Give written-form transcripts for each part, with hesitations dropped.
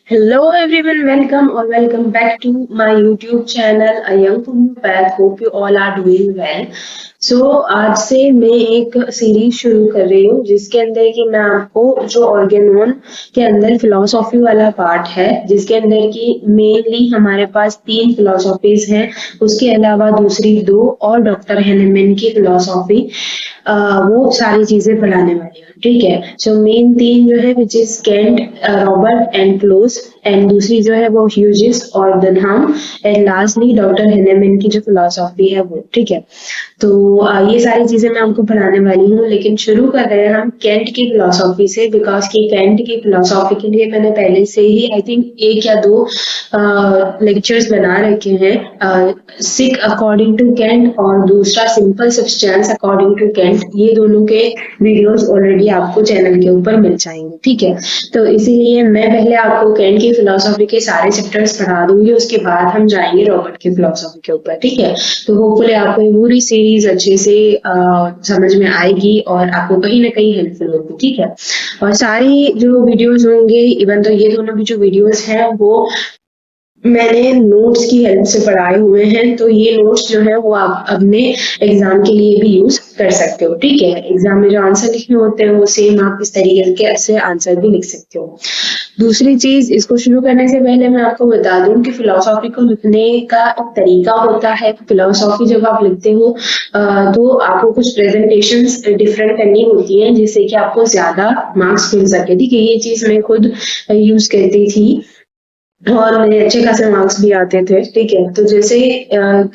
Hello everyone, welcome or welcome back to my YouTube channel. I am Homeopath. Hope you all are doing well. आज से मैं एक series शुरू कर रही हूँ जिसके अंदर कि मैं आपको जो ऑर्गेनोन के अंदर फिलोसॉफी वाला पार्ट है, जिसके अंदर की मेनली हमारे पास 3 फिलोसॉफीज हैं, उसके अलावा दूसरी 2 और डॉक्टर हेनेमैन की फिलोसॉफी, वो सारी चीजें पढ़ाने वाली हूँ। ठीक है। मेन 3 जो है which is Kent, Robert and close, and दूसरी जो है वो ह्यूजिस और डनहम, एंड लास्टली डॉक्टर हेनेमैन की जो फिलोसॉफी है वो। ठीक है। ये सारी चीजें मैं आपको पढ़ाने वाली हूँ, लेकिन शुरू कर रहे हैं हम केंट की फिलोसॉफी से, बिकॉज की केंट की फिलोसॉफी के लिए मैंने पहले से ही आई थिंक 1 या 2 लेक्चर्स बना रखे हैं। सिक अकॉर्डिंग टू केंट और दूसरा simple substance according to Kent, ये दोनों के वीडियोस ऑलरेडी आपको चैनल के ऊपर मिल जाएंगे। ठीक है। तो इसीलिए मैं पहले आपको केंट की फिलोसॉफी के सारे चैप्टर्स पढ़ा दूंगी, उसके बाद हम जाएंगे रॉबर्ट की फिलोसॉफी के ऊपर। ठीक है। तो होपफुली आपको ये पूरी सीरीज अच्छे से समझ में आएगी और आपको कहीं ना कहीं हेल्पफुल होगी। ठीक है। और सारी जो वीडियोस होंगे, इवन तो ये दोनों भी जो वीडियोस हैं वो मैंने नोट्स की हेल्प से पढ़ाए हुए हैं, तो ये नोट्स जो है वो आप अपने एग्जाम के लिए भी यूज कर सकते हो। ठीक है। एग्जाम में जो आंसर लिखने होते हैं वो सेम आप इस तरीके से आंसर भी लिख सकते हो। दूसरी चीज, इसको शुरू करने से पहले मैं आपको बता दूं कि फिलोसॉफी को लिखने का एक तरीका होता है। फिलोसॉफी जब आप लिखते हो तो आपको कुछ प्रेजेंटेशंस डिफरेंट करनी होती हैं, जिससे कि आपको ज्यादा मार्क्स मिल सके। ठीक है। ये चीज मैं खुद यूज करती थी और मेरे अच्छे खासे मार्क्स भी आते थे। ठीक है। तो जैसे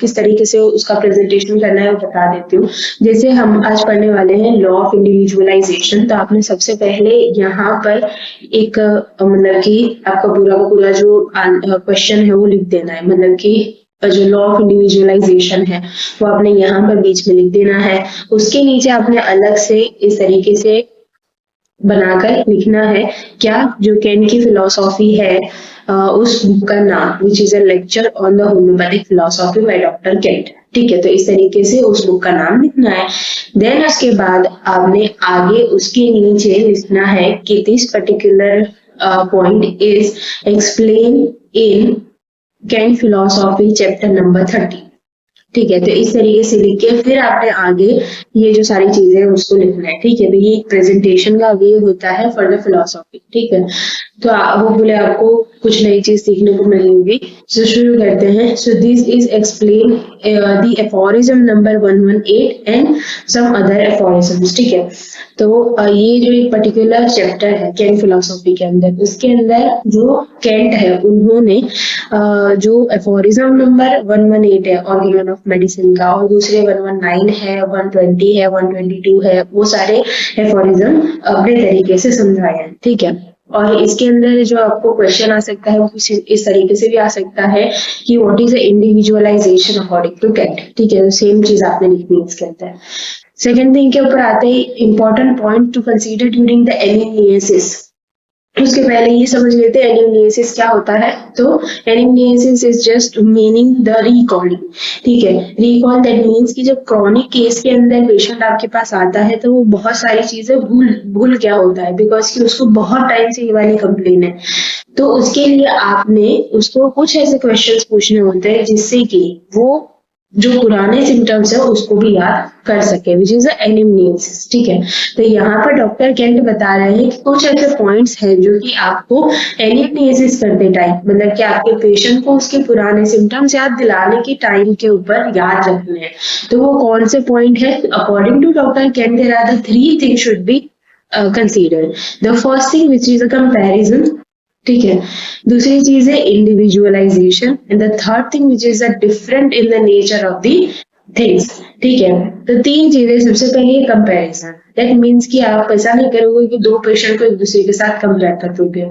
किस तरीके से उसका प्रेजेंटेशन करना है वो बता देती हूँ। जैसे हम आज पढ़ने वाले हैं लॉ ऑफ इंडिविजुअलाइजेशन, तो आपने सबसे पहले यहाँ पर एक मतलब कि आपका पूरा का पूरा जो क्वेश्चन है वो लिख देना है। मतलब कि जो लॉ ऑफ इंडिविजुअलाइजेशन है वो आपने यहाँ पर बीच में लिख देना है। उसके नीचे आपने अलग से इस तरीके से बनाकर लिखना है क्या, जो केंट की फिलोसॉफी है, उस बुक का नाम, विच is a lecture on the homeopathic philosophy by doctor Kent. ठीक है। तो इस तरीके से उस बुक का नाम लिखना है। देन उसके बाद आपने आगे उसके नीचे लिखना है कि this particular point is explain in Kent philosophy chapter number 30। ठीक है। तो इस तरीके से लिख के फिर आपने आगे ये जो सारी चीजें हैं उसको लिखना है। ठीक है। तो ये एक प्रेजेंटेशन का वे होता है फॉर द फिलोसॉफी। ठीक है। तो वो बोले आपको कुछ नई चीज सीखने को मिलेगी। शुरू करते हैं। This is explain the aphorism number 118 and some other aphorisms. ठीक है। तो ये जो एक पर्टिकुलर चैप्टर है केंट फिलोसॉफी के अंदर, उसके अंदर जो केंट है उन्होंने जो एफोरिज्म नंबर 118 है ऑर्गेनन ऑफ मेडिसिन का, और दूसरे 119 है, 120 है, 122 है, वो सारे एफोरिज्म अपने तरीके से समझाए हैं। ठीक है। और इसके अंदर जो आपको क्वेश्चन आ सकता है वो कुछ इस तरीके से भी आ सकता है कि what is the individualization according to Kent. ठीक है। सेम चीज आपने लिखनी है इसके अंदर। सेकेंड थिंग के ऊपर आते ही important point to consider during the anamnesis. उसके पहले ये समझ लेते हैं एलिमिनेसिस क्या होता है। तो anamnesis is just meaning the recalling. ठीक है। रिकॉल दैट मीन्स कि जब क्रॉनिक केस के अंदर पेशेंट आपके पास आता है तो वो बहुत सारी चीजें भूल भूल क्या होता है, बिकॉज कि उसको बहुत टाइम से ये वाली कंप्लेन है। तो उसके लिए आपने उसको कुछ ऐसे क्वेश्चंस पूछने होते हैं जिससे कि वो जो पुराने सिम्टम्स है उसको भी याद कर सके, विच इज एलिमिनेसिस। ठीक है। तो यहाँ पर डॉक्टर केंट बता रहे हैं कि कुछ ऐसे पॉइंट्स हैं जो कि आपको एलिमिनेसिस करते टाइम, मतलब कि आपके पेशेंट को उसके पुराने सिम्टम्स याद दिलाने के टाइम के ऊपर याद रखने हैं। तो वो कौन से पॉइंट है according to doctor Kent, there are the 3 things should be considered. The first thing which is a comparison. ठीक है। दूसरी चीज है individualization, and the third thing which is a different in the nature of the things. ठीक है। तो 3 चीजें। सबसे पहले कंपैरिजन, दैट मीन्स कि आप ऐसा नहीं करोगे कि 2 पेशेंट को एक दूसरे के साथ कंपेयर कर दोगे।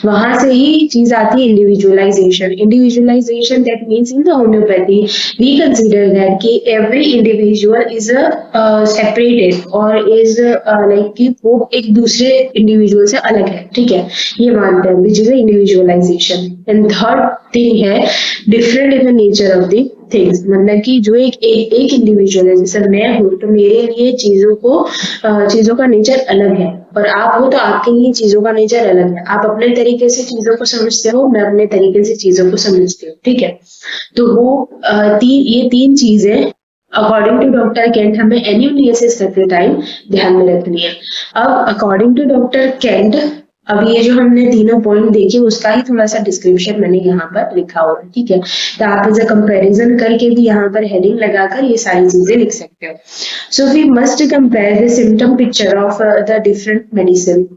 वहां से ही चीज आती है individualization. Individualization that means in the homeopathy we consider that कि एवरी इंडिविजुअल इज सेपरेटेड और इज लाइक कि वो एक दूसरे इंडिविजुअल से अलग है। ठीक है। ये मानते हैं, which is individualization. And third thing है different in the nature of the things, मतलब कि जो एक इंडिविजुअल है, जैसे मैं हूँ तो मेरे लिए चीजों को चीजों का नेचर अलग है, और आप हो तो आपके लिए चीजों का नेचर अलग है। आप अपने तरीके से चीजों को समझते हो, मैं अपने तरीके से चीजों को समझती हूँ, ठीक है। तो वो ये तीन चीजें अकॉर्डिंग टू डॉक्टर केंट हमें एन्यूलियसिस करते टाइम ध्यान में रखनी है। अब अकॉर्डिंग टू डॉक्टर केंट, अब ये जो हमने तीनों पॉइंट देखे उसका ही थोड़ा सा डिस्क्रिप्शन मैंने यहाँ पर लिखा हुआ है, ठीक है। तो आप एज अ कंपैरिजन करके भी यहाँ पर हेडिंग लगाकर ये सारी चीजें लिख सकते हो। So we must compare the symptom picture of the different medicine.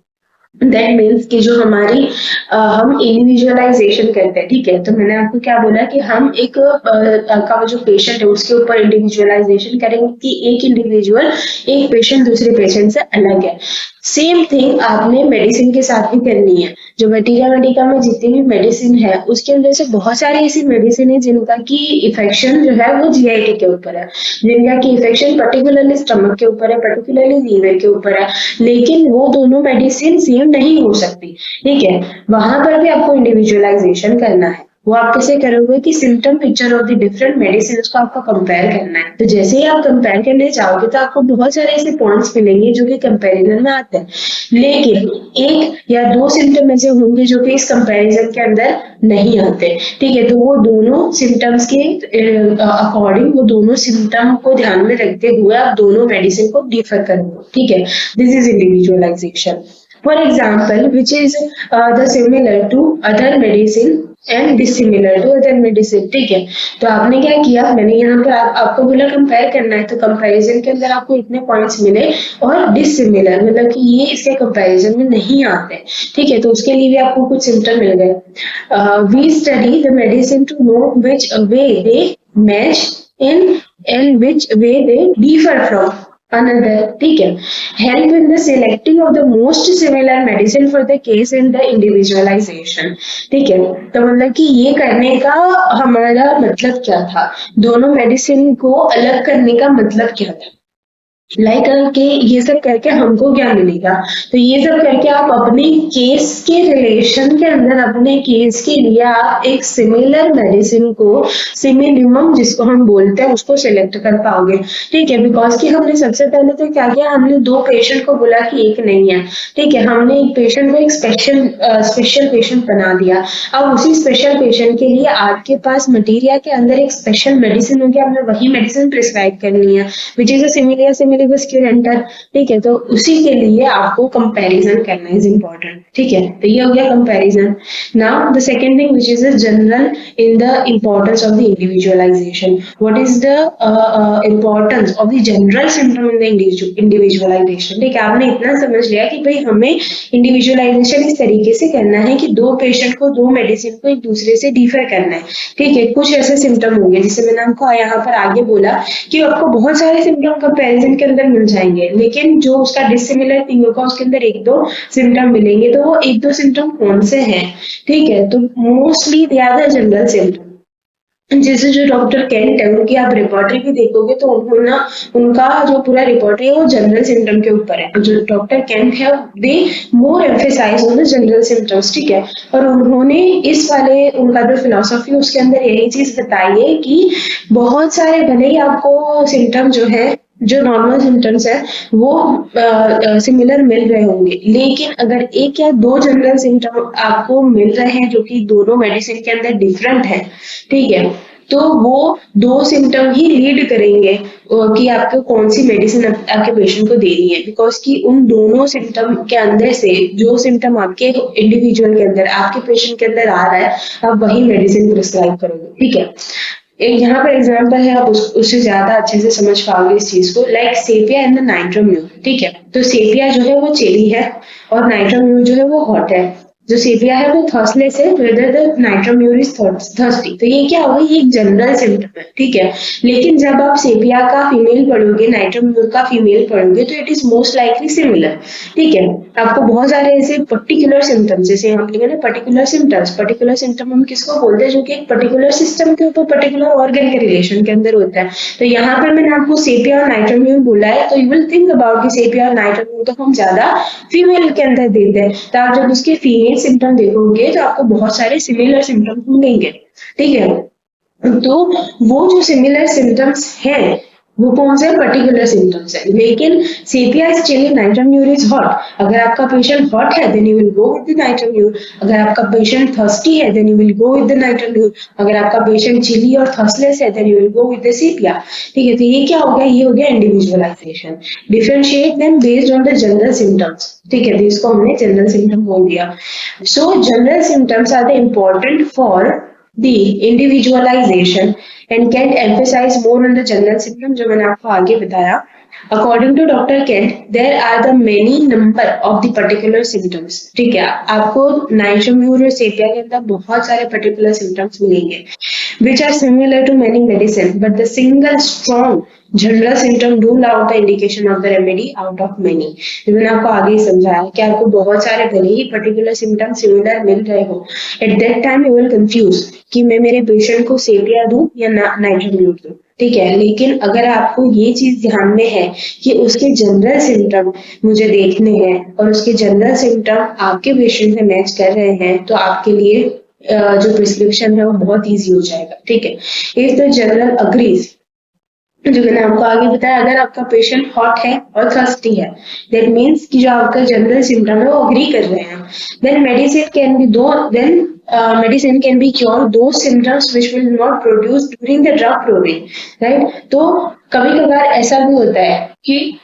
That means कि जो हमारी हम इंडिविजुअलाइजेशन करते हैं, ठीक है। तो मैंने आपको क्या बोला कि हम एक का जो पेशेंट है उसके ऊपर इंडिविजुअलाइजेशन करेंगे कि एक इंडिविजुअल एक पेशेंट दूसरे पेशेंट से अलग है। सेम थिंग आपने मेडिसिन के साथ भी करनी है। जो वेटिका मेडिका में जितनी भी मेडिसिन है उसके अंदर से बहुत सारी ऐसी मेडिसिन है जिनका की इफेक्शन जो है वो जीआईटी के ऊपर है, जिनका की इफेक्शन पर्टिकुलरली स्टमक के ऊपर है, पर्टिकुलरली लीवर के ऊपर है, लेकिन वो दोनों मेडिसिन सेम नहीं हो सकती, ठीक है। वहां पर भी आपको इंडिविजुअलाइजेशन करना है। वो आप कैसे करोगे कि symptom picture of the different medicine को आपको कंपेयर करना है। तो जैसे ही आप कंपेयर करने जाओगे तो आपको बहुत सारे ऐसे पॉइंट्स मिलेंगे जो कि कंपैरिजन में आते हैं, लेकिन एक या दो सिम्टम ऐसे होंगे जो कि इस कंपैरिजन के अंदर नहीं आते, ठीक है। तो वो दोनों सिम्टम्स के अकॉर्डिंग, वो दोनों सिम्टम को ध्यान में रखते हुए आप दोनों मेडिसिन को डिफर करोगे, ठीक है। This is individualisation. For example, which is the similar to other medicine and dissimilar to other medicine, ठीक है। तो आपने क्या किया, मैंने यहाँ पर आपको बोला कंपेयर करना है, तो कंपैरिजन के अंदर आपको इतने पॉइंट्स मिले, और डिसिमिलर मतलब कि ये इसके कंपैरिजन में नहीं आते, ठीक है। तो उसके लिए भी आपको कुछ सिम्टम मिल गए। We study the medicine to know which way they match in and which way they differ from another, ठीक है। help in the selecting of the most similar medicine for the case in the individualization, ठीक है। तो मतलब कि ये करने का हमारा मतलब क्या था, दोनों मेडिसिन को अलग करने का मतलब क्या था, लाइक के ये सब करके हमको क्या मिलेगा। तो ये सब करके आप अपने केस के रिलेशन के अंदर, अपने केस के लिए आप एक सिमिलर मेडिसिन को, सिमिलिमम जिसको हम बोलते हैं, उसको सिलेक्ट कर पाओगे, ठीक है। बिकॉज कि हमने सबसे पहले तो क्या किया, हमने दो पेशेंट को बोला कि एक नहीं है, ठीक है। हमने एक पेशेंट को एक स्पेशल पेशेंट बना दिया। अब उसी स्पेशल पेशेंट के लिए आपके पास मटीरिया के अंदर एक स्पेशल मेडिसिन होगी, आपने वही मेडिसिन प्रिस्क्राइब करनी है, विच इज अ सिमिलिबस क्यूरेंटर, ठीक है। तो उसी के लिए आपको कंपैरिजन करना इज इम्पोर्टेंट, ठीक है। तो ये हो गया comparison. Now the second thing which is general in the importance of the individualisation. What is the importance of the general symptom in the individualisation, ठीक है। आपने इतना समझ लिया कि भाई हमें इंडिविजुअलाइजेशन इस तरीके से करना है कि दो पेशेंट को, दो मेडिसिन को एक दूसरे से डिफर करना है, ठीक है। कुछ ऐसे सिम्टम होंगे, जिसे मैंने आपको यहाँ पर आगे बोला कि आपको बहुत सारे सिम्टम कंपैरिजन के अंदर मिल जाएंगे, लेकिन जो उसका डिसिमिलर थिंग होगा उसके अंदर एक दो सिम्टम मिलेंगे। तो वो एक दो सिम्टम कौन से हैं, ठीक है। तो mostly they are the general symptom. जैसे जो डॉक्टर केंट है उनकी आप रिपोर्टरी भी देखोगे तो उन्होंने, उनका जो पूरा रिपोर्टरी है वो जनरल सिम्टम के ऊपर है। जो डॉक्टर केंट है they more emphasize on the general symptoms, ठीक है। और उन्होंने इस वाले, उनका जो फिलोसफी उसके अंदर यही चीज बताई है कि बहुत सारे, भले ही आपको सिम्टम जो है, जो नॉर्मल सिम्टम्स है वो सिमिलर मिल रहे होंगे, लेकिन अगर एक या दो जनरल सिम्टम आपको मिल रहे हैं जो कि दोनों मेडिसिन के अंदर डिफरेंट है, ठीक है, तो वो दो सिम्टम ही लीड करेंगे कि आपको कौन सी मेडिसिन आपके पेशेंट को देनी है। बिकॉज कि उन दोनों सिम्टम के अंदर से जो सिम्टम आपके इंडिविजुअल के अंदर, आपके पेशेंट के अंदर आ रहा है, आप वही मेडिसिन प्रिस्क्राइब करोगे, ठीक है। एक यहाँ पर एग्जांपल है, आप उससे ज्यादा अच्छे से समझ पाओगे इस चीज को, लाइक सेपिया एंड द नाइट्रोम्यूर, ठीक है। तो सेपिया जो है वो चेरी है और नाइट्रोम्यूर जो है वो हॉट है। जो सेपिया है वो थर्स्टलेस है, वेदर द नाइट्रोम्यूर इज थर्स्टी। तो ये क्या होगा, ये एक जनरल सिम्टम है, ठीक है। लेकिन जब आप सेपिया का फीमेल पढ़ोगे, नाइट्रोम्यूर का फीमेल पढ़ोगे, तो it is most likely similar, ठीक है। आपको बहुत सारे ऐसे पर्टिकुलर सिम्टम्स, जैसे हम लिखे ना पर्टिकुलर सिम्टम्स, पर्टिकुलर सिम्टम हम किसको बोलते हैं, जो कि एक पर्टिकुलर सिस्टम के ऊपर, पर्टिकुलर ऑर्गन के रिलेशन के अंदर होता है। तो यहाँ पर मैंने आपको सेपिया और नाइट्रोम्यूर बोला है, तो यू विल थिंक अबाउट कि सेपिया और नाइट्रोम्यूर तो हम ज्यादा फीमेल के अंदर देते हैं। तो आप जब उसके फीमेल सिम्टम देखोगे तो आपको बहुत सारे सिमिलर सिम्टम मिलेंगे, ठीक है। तो वो जो सिमिलर सिम्टम्स हैं वो कौन से पर्टिकुलर सिम्टम्स है। लेकिन sepia is chilling, natrum mur is hot. अगर आपका पेशेंट हॉट है then you will go with the natrum mur. अगर आपका पेशेंट थर्स्टी है then you will go with the natrum mur. अगर आपका पेशेंट चिली और थर्स्टलेस है then you will go with the sepia. ठीक है, तो ये क्या हो गया, ये हो गया individualization. Differentiate them based on the general symptoms. ठीक है, तो इसको हमने जनरल सिम्टम बोल दिया। So general symptoms are the important for the individualization and Kent emphasize more on the general symptom, जो मैंने आपको आगे बताया। According to Dr. Kent, there are the many number of the particular symptoms। ठीक है, आपको नाइट्रोम्यूर और सेपिया के अंदर बहुत सारे particular symptoms मिलेंगे which are similar to many medicine, but the single strong general symptom rule out the indication of the remedy out of many. मैंने आपको आगे ही समझाया कि आपको बहुत सारे भले ही पर्टिकुलर सिम्टम सिमिलर मिल रहे हो, at that time you will confuse कि मैं मेरे पेशेंट को सेपिया दूं या नाइट्रोम्यूर दूं। ठीक है, लेकिन अगर आपको ये चीज ध्यान में है कि उसके जनरल सिम्टम मुझे देखने हैं और उसके जनरल सिम्टम आपके पेशेंट से मैच कर रहे हैं, तो आपके लिए जो प्रिस्क्रिप्शन है वो बहुत इजी हो जाएगा। ठीक है, इफ द जनरल अग्रीज, जो मैंने आपको आगे बताया, अगर आपका पेशेंट हॉट है और थर्स्टी है दैट मीन्स कि जो आपका जनरल सिम्टम है वो अग्री कर रहे हैं, then medicine can be cure those symptoms which will not produce during the drug probing, right। तो कभी कभार ऐसा भी होता है कि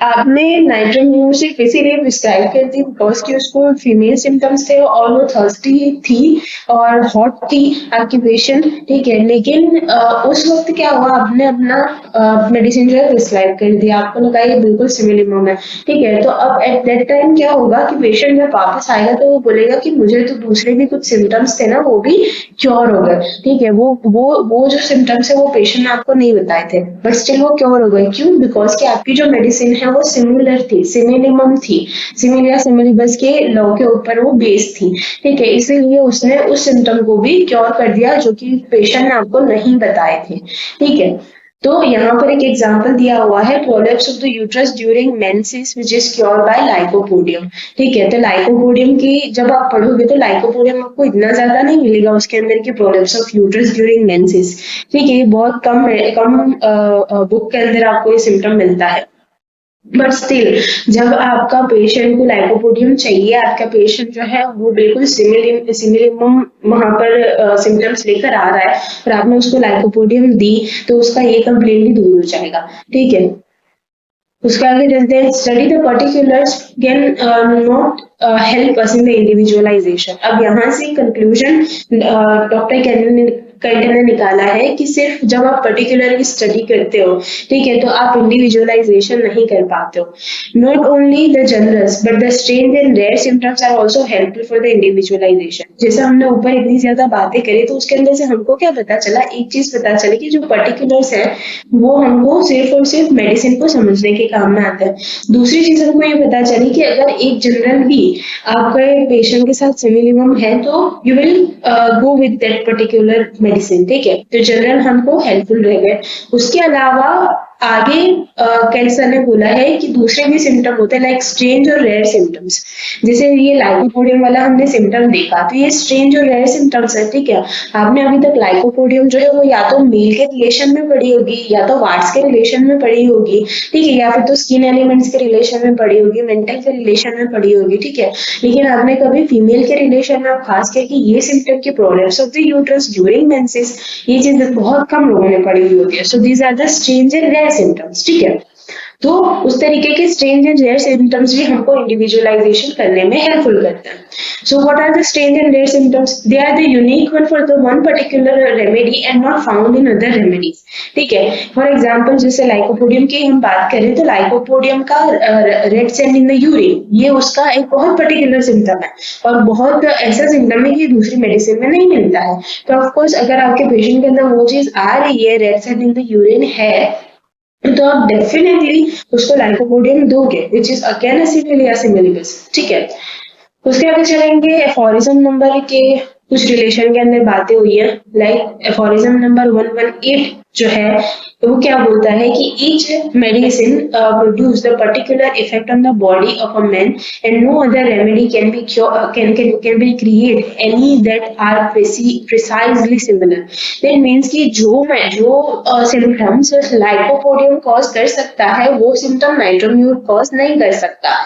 आपने नाइट्रोम्यूर सिर्फ इसीलिए प्रिस्क्राइब कर दी बिकॉज कि उसको फीमेल सिम्टम्स थे और वो थर्स्टी थी और हॉट थी आपकी पेशेंट। ठीक है, लेकिन उस वक्त क्या हुआ, आपने अपना मेडिसिन जो है प्रिस्क्राइब कर दिया, आपको लगा ये बिल्कुल सिमिलिमम है। ठीक है, तो अब एट दैट टाइम क्या होगा कि पेशेंट जब वापस आएगा तो वो बोलेगा कि मुझे तो दूसरे भी कुछ सिम्टम्स थे ना, वो भी क्योर हो गए। ठीक है, वो जो सिम्टम्स है वो पेशेंट ने आपको नहीं बताए थे बट स्टिल वो क्योर हो गए। क्यों? बिकॉज कि आपकी जो मेडिसिन है वो सिमिलर थी, सिमिलिमम थी, सिमिलिया सिमिलिबस के लॉ के ऊपर वो बेस्ड थी। ठीक है, इसीलिए उसने उस सिम्टम को भी क्योर कर दिया जो कि पेशेंट ने आपको नहीं बताए थे। ठीक है, तो यहाँ पर एक एग्जांपल दिया हुआ है, prolapse of the uterus during menses which is cured by lycopodium. ठीक है, तो लाइकोपोडियम की जब आप पढ़ोगे तो लाइकोपोडियम आपको इतना ज्यादा नहीं मिलेगा उसके अंदर की prolapse of uterus during menses. ठीक है, बहुत कम बुक के अंदर आपको ये सिम्टम मिलता है। बट स्टिल जब आपका पेशेंट को लाइकोपोडियम चाहिए, आपका पेशेंट जो है वो बिल्कुल सिमिलिमम वहां पर सिम्टम्स लेकर आ रहा है और आपने उसको लाइकोपोडियम दी, तो उसका ये कंप्लेंट भी दूर हो जाएगा। ठीक है, उसका आगे चलते हैं, study the particulars can not help us in the individualisation. अब यहाँ से कंक्लूजन डॉक्टर कैंटन ने निकाला है कि सिर्फ जब आप पर्टिकुलर की स्टडी करते हो, ठीक है, तो आप इंडिविजुअलाइजेशन नहीं कर पाते हो। Not only the generals but the strange and rare symptoms are also helpful for the individualization. जैसे हमने ऊपर इतनी ज्यादा बातें करी तो उसके अंदर से हमको क्या पता चला, एक चीज पता चली कि जो पर्टिकुलर्स है वो हमको सिर्फ और सिर्फ मेडिसिन को समझने के काम में आता है। दूसरी चीज हमको ये पता चली कि अगर एक जनरल भी आपके पेशेंट के साथ सिमिलिमम है तो you will go with that particular medicine. ठीक है, तो जनरल हमको हेल्पफुल रहेगा। उसके अलावा आगे कैंसर ने बोला है कि दूसरे भी सिम्टम होते हैं लाइक स्ट्रेंज और रेयर सिम्टम्स। जैसे ये लाइकोपोडियम वाला हमने सिम्टम देखा तो ये स्ट्रेंज और रेयर सिम्टम्स है। ठीक है, आपने अभी तक लाइकोपोडियम जो है वो या तो मेल के रिलेशन में पड़ी होगी या तो वार्ड्स के रिलेशन में पड़ी होगी। ठीक है, या फिर तो स्किन एलिमेंट्स के रिलेशन में पड़ी होगी, मेंटल के रिलेशन में पड़ी होगी। ठीक है, लेकिन आपने कभी फीमेल के रिलेशन में, खास करके ये सिम्टम की prolapse of the uterus during menses, ये चीज बहुत कम लोगों ने पड़ी हुई होती है। So these are the strange and rare symptoms. ठीक है, तो उस तरीके के स्ट्रेंज एंड रेयर सिम्टम्स भी हमको इंडिविजुअलाइजेशन करने में हेल्पफुल करते हैं। So what are the strange and rare symptoms? They are the unique one for the one particular remedy and not found in other remedies. ठीक है, फॉर एग्जांपल जैसे lycopodium की हम बात करें तो लाइकोपोडियम का red sand in the urine, ये उसका एक बहुत पर्टिकुलर सिम्टम है और बहुत ऐसा सिम्टम है कि दूसरी मेडिसिन में नहीं मिलता है। तो ऑफकोर्स अगर आपके पेशेंट के अंदर वो चीज आ रही है, red sand in the urine है, तो आप डेफिनेटली उसको लाइकोपोडियम दोगे विच इज अगेन सिमिलिया सिमिलिबस। ठीक है, उसके आगे चलेंगे एफोरिज्म नंबर के कुछ रिलेशन के अंदर बातें हुई है। लाइक एफोरिज्म नंबर 118 जो है वो क्या बोलता है कि each medicine produce the particular effect on the body of a man and no other remedy can be can be create any that are precisely similar. That means कि जो symptoms lycopodium cause कर सकता है वो symptom नाइट्रोम्यूर cause नहीं कर सकता।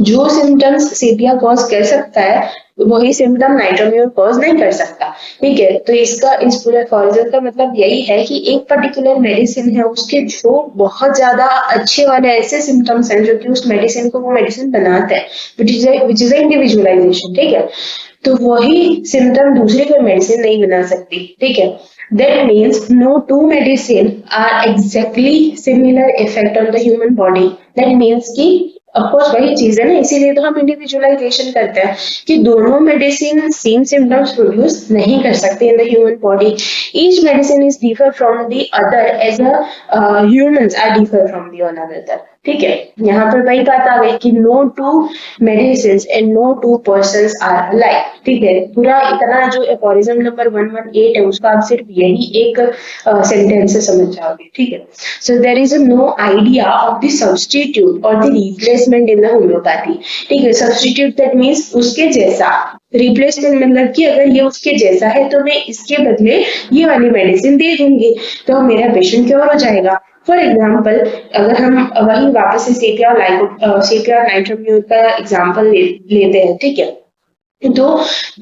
जो सिम्टम्स सेपिया कॉज कर सकता है वही सिम्टम नाइट्रोम्यूर कॉज नहीं कर सकता। ठीक है, तो इसका इस पूरे एफोरिज्म का मतलब यही है कि एक पर्टिकुलर मेडिसिन है उसके जो बहुत ज्यादा अच्छे वाले ऐसे सिम्टम्स हैं जो कि उस मेडिसिन को वो मेडिसिन बनाता है, विच इज इंडिविजुअलाइजेशन। ठीक है, तो वही सिम्टम दूसरी कोई मेडिसिन नहीं बना सकती। ठीक है, that means no two medicine are exactly similar effect on the human body। that means कि ऑफकोर्स वही चीज है ना, इसीलिए तो हम इंडिविजुअलाइजेशन करते हैं कि दोनों मेडिसिन सेम सिम्टम्स प्रोड्यूस नहीं कर सकते in the human body. Each medicine is differ from the other as a humans are differ from the other. ठीक है, यहाँ पर वही बात आ गई कि no two medicine and no two persons are alike. ठीक है, पूरा इतना जो एफोरिज्म नंबर 118 है उसका आप सिर्फ यही एक सेंटेंस से समझ जाओगे। ठीक है, so there is no idea of the substitute और the replacement in the homoeopathy. ठीक है, सब्स्टिट्यूट दैट मीन्स उसके जैसा, रिप्लेसमेंट मतलब कि अगर ये उसके जैसा है तो मैं इसके बदले ये वाली मेडिसिन दे दूंगी तो मेरा पेशेंट क्योर हो जाएगा। फॉर एग्जाम्पल अगर हम वही वापस से सेपिया नाइट्रोम्यूर का एग्जाम्पल लेते हैं। ठीक है, तो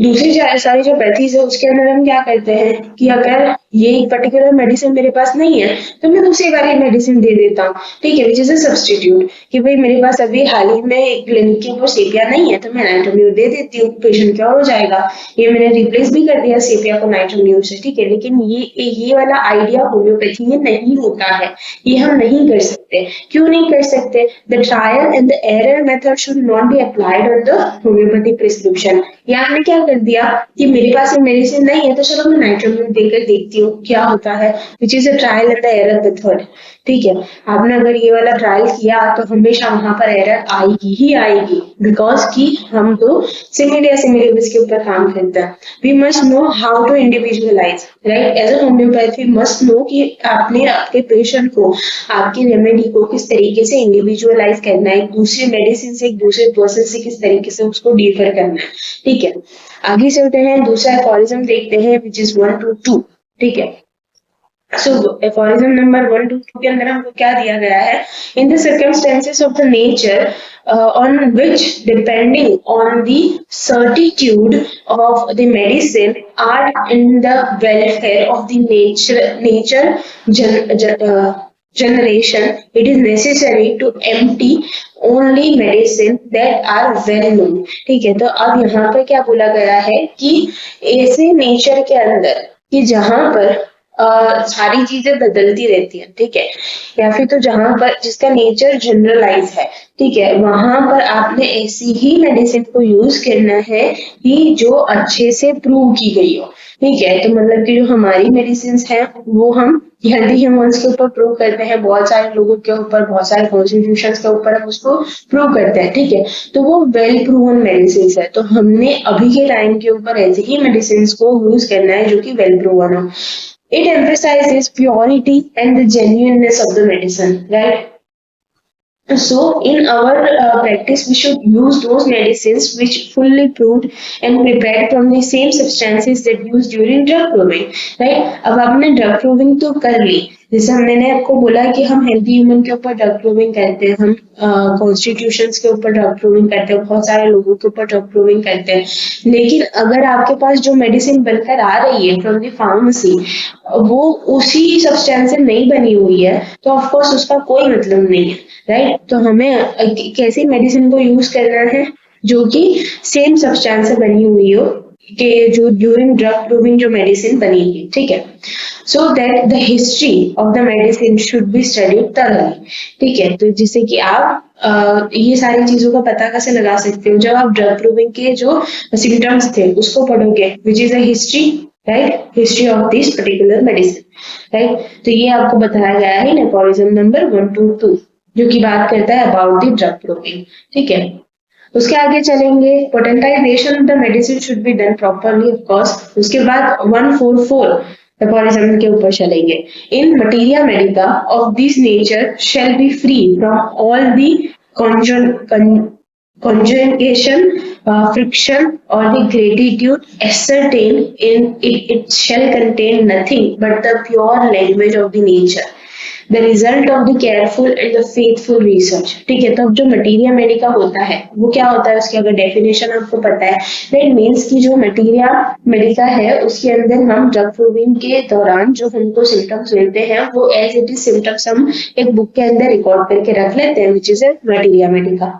दूसरी सारी जो पैथीज है उसके अंदर हम क्या करते हैं कि अगर ये एक पर्टिकुलर मेडिसिन मेरे पास नहीं है तो मैं दूसरी वाली मेडिसिन दे देता हूँ। ठीक है, विच इज अ सब्स्टिट्यूट कि भाई मेरे पास अभी हाल ही में क्लिनिक के वो सेपिया नहीं है तो मैं नाइट्रोम्यूर दे देती हूँ, पेशेंट क्या हो जाएगा। ये मैंने रिप्लेस भी कर दिया सेपिया को नाइट्रोम्यूर से। ठीक है, लेकिन ये वाला आइडिया होम्योपैथी में नहीं होता है, ये हम नहीं कर सकते। क्यों नहीं कर सकते? The trial and the error method should not be applied on the homeopathic prescription. ये आपने क्या कर दिया कि मेरे पास मेडिसिन नहीं है तो चलो मैं नाइट्रोम्यूर देकर देखती हूँ क्या होता है, विच is a trial and the error method. ठीक है, आपने अगर ये वाला ट्रायल किया तो हमेशा वहां पर एरर आएगी ही आएगी, बिकॉज कि हम तो सिमिलरिटीज के ऊपर काम करते हैं। We must know how to individualize, right. As a homeopath we must know कि आपने आपके पेशेंट को, आपकी रेमेडी को किस तरीके से इंडिविजुअलाइज करना है, दूसरी मेडिसिन से, एक दूसरे पर्सन से किस तरीके से उसको डिफर करना है। ठीक है, आगे चलते हैं, दूसरा एफोरिज्म देखते हैं विच इज 1 to 2। ठीक है, सो एफोरिज्म नंबर 1 to 2 के अंदर हमको क्या दिया गया है, in the circumstances of the nature on which depending on the certitude of the medicine are in the welfare of the generation, it is necessary to empty only medicine that are well known। ठीक है, तो अब यहाँ पर क्या बोला गया है कि ऐसे नेचर के अंदर कि जहां पर सारी चीजें बदलती रहती है। ठीक है, या फिर तो जहां पर जिसका नेचर जनरलाइज है। ठीक है, वहां पर आपने ऐसी ही मेडिसिन को यूज करना है कि जो अच्छे से प्रूव की गई हो। ठीक है, तो मतलब कि जो हमारी मेडिसिन है वो हम हेल्दी ह्यूमंस के ऊपर प्रूव करते हैं, बहुत सारे लोगों के ऊपर, बहुत सारे कॉन्स्टिट्यूशंस के ऊपर हम उसको प्रूव करते हैं। ठीक है, तो वो वेल प्रूवन मेडिसिन है, तो हमने अभी के टाइम के ऊपर ऐसी ही मेडिसिन को यूज करना है जो कि वेल प्रूवन हो। It emphasizes purity and the genuineness of the medicine, right? So in our practice we should use those medicines which fully proved and prepared from the same substances that used during drug proving, right? अब आपने drug proving तो कर ली, जैसे मैंने आपको बोला कि हम हेल्दी ह्यूमन के ऊपर ड्रग प्रूविंग करते हैं, हम कॉन्स्टिट्यूशंस के ऊपर ड्रग प्रूविंग करते हैं, बहुत सारे लोगों के ऊपर ड्रग प्रूविंग करते हैं। लेकिन अगर आपके पास जो मेडिसिन बनकर आ रही है फ्रॉम द फार्मेसी वो उसी सब्सटेंस से नहीं बनी हुई है तो ऑफ कोर्स उसका कोई मतलब नहीं है, राइट। तो हमें कैसी मेडिसिन को यूज करना है जो कि सेम सब्सटेंस से बनी हुई हो, कि जो ड्यूरिंग ड्रग प्रूविंग जो मेडिसिन बनेगी। ठीक है, so that the history of the medicine should be studied thoroughly। ठीक है, तो जिससे कि आप ये सारी चीजों का पता कैसे लगा सकते हो, जब आप ड्रग प्रूविंग के जो सिम्टम्स थे उसको पढ़ोगे, विच is a history, right, history of this particular medicine, right. तो ये आपको बताया गया है एफोरिज्म नंबर 1 to 2 जो की बात करता है अबाउट द ड्रग प्रूविंग। ठीक है, उसके आगे चलेंगे, potentization of the medicine should be done properly of course. उसके बाद 144 एफोरिज्म के ऊपर चलेंगे। In materia medica of this nature shall be free from all the conjugation, friction, or the gratitude ascertained in it, it shall contain nothing but the pure language of the nature, the result of the careful and the faithful research। ठीक है, तो अब जो materia Medica होता है वो क्या होता है, उसकी अगर डेफिनेशन आपको पता है, दैट मीन्स कि जो मटीरिया मेडिका है उसके अंदर हम ड्रग प्रूविंग के दौरान जो हमको सिम्टम्स मिलते हैं वो एज इट इज सिम्टम्स हम एक बुक के अंदर रिकॉर्ड करके रख लेते हैं, which is a materia Medica.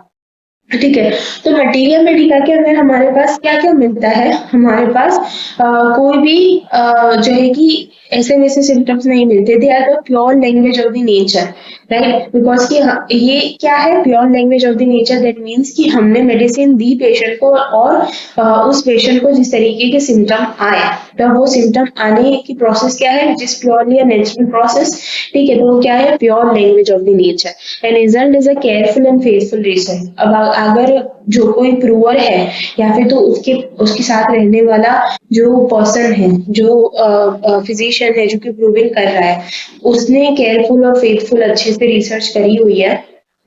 ठीक है, तो मटीरिया मेडिका के अंदर हमारे पास क्या क्या मिलता है, हमारे पास कोई भी जो है कि ऐसे वैसे सिम्टम्स नहीं मिलते, they are the pure language of the nature, right, because कि ये क्या है pure language of the nature, that means कि हमने मेडिसिन दी पेशेंट को और उस पेशेंट को जिस तरीके के सिम्टम आए, तो वो सिम्टम आने की प्रोसेस क्या है, which is purely a natural process. ठीक है, तो वो क्या है pure language of the nature and result is a careful and faithful research. अब अगर जो कोई प्रूवर है या फिर तो उसके साथ रहने वाला जो पर्सन है, जो फिजिशियन है जो कि प्रूविंग कर रहा है, उसने केयरफुल और फेथफुल अच्छे से रिसर्च करी हुई है,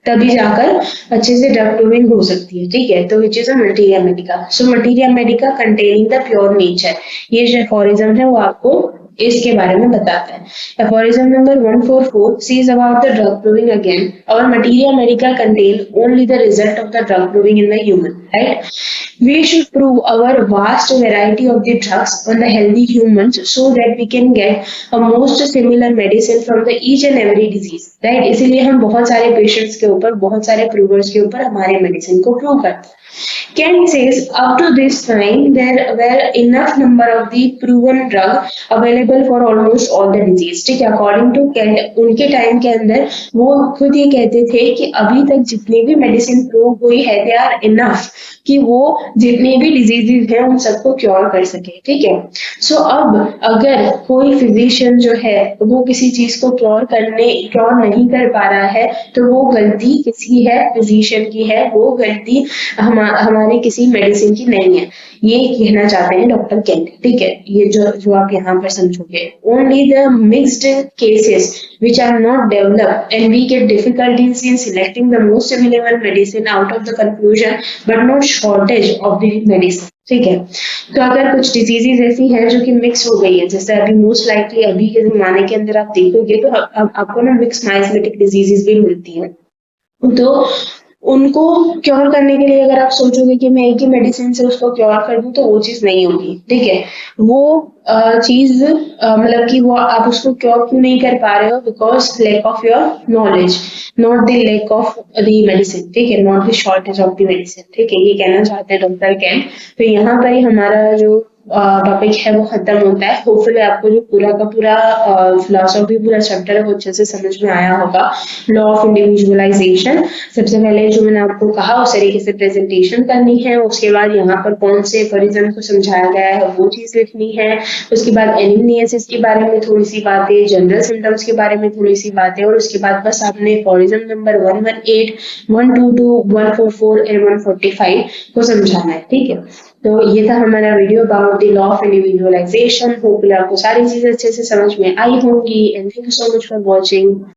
तभी जाकर अच्छे से ड्रग प्रूविंग हो सकती है। ठीक है, तो विच is a materia Medica. So materia Medica containing the pure nature, ये जो एफोरिज्म है वो आपको इसके बारे में बताता है। Aphorism number 144 sees about the drug proving again. Our materia medica contain only the result of the drug proving in the human, right? We should prove our vast variety of the drugs on the healthy humans so that we can get a most similar medicine from the each and every disease, right? इसीलिए हम बहुत सारे patients के ऊपर, बहुत सारे प्रूवर्स के ऊपर हमारे मेडिसिन को प्रूव करते हैं। Kent says up to this time there were enough number of the proven drug available for almost all the disease। ठीक है, अकॉर्डिंग टू केंट उनके टाइम के अंदर वो खुद ये कहते थे कि अभी तक जितनी भी मेडिसिन प्रूव हुई है दे आर इनफ कि वो जितनी भी डिजीजेज है उन सबको क्योर कर सके। ठीक है, सो अब अगर कोई फिजिशियन जो है वो किसी चीज को क्योर नहीं कर पा रहा है तो वो गलती किसकी है, फिजिशियन की है, वो गलती हमारे किसी मेडिसिन की नहीं है, ये कहना चाहते हैं डॉक्टर केंट। ठीक है, ये जो आप यहाँ पर समझोगे, only the mixed cases which are not developed and we get difficulties in selecting the most available medicine out of the confusion but not shortage of the medicine। ठीक है, तो अगर कुछ डिजीजेज ऐसी हैं जो कि मिक्स हो गई है, जैसे अभी मोस्ट लाइकली अभी के जमाने के अंदर आप देखोगे तो आपको ना मिक्स माइस्मेटिक डिजीजेज भी मिलती हैं, तो उनको क्योर करने के लिए अगर आप सोचोगे कि मैं एक ही मेडिसिन से उसको क्योर कर दूं तो वो चीज नहीं होगी। ठीक है, वो चीज मतलब कि वो आप उसको क्योर क्यों नहीं कर पा रहे हो, because lack of your knowledge, not the lack of the medicine. ठीक है, not the shortage of the medicine. ठीक है, ये कहना चाहते हैं डॉक्टर केंट। तो यहाँ पर ही हमारा जो टॉपिक है वो खत्म होता है। होपफुली आपको जो पूरा का पूरा फिलोसॉफी पूरा चैप्टर है वो अच्छे से समझ में आया होगा। लॉ ऑफ इंडिविजुअलाइजेशन, सबसे पहले जो मैंने आपको कहा उस तरीके से प्रेजेंटेशन करनी है, उसके बाद यहाँ पर कौन से एफोरिज्म को समझाया गया है वो चीज लिखनी है, उसके बाद एनिमियासिस के बारे में थोड़ी सी बातें, जनरल सिम्टम्स के बारे में थोड़ी सी बातें, और उसके बाद बस आपने एफोरिज्म नंबर 118, 122, 144 और 145 को समझाना है। ठीक है, तो ये था हमारा video about the law of individualisation. Hopefully आपको सारी चीजें अच्छे से समझ में आई होंगी and thank you so much for watching.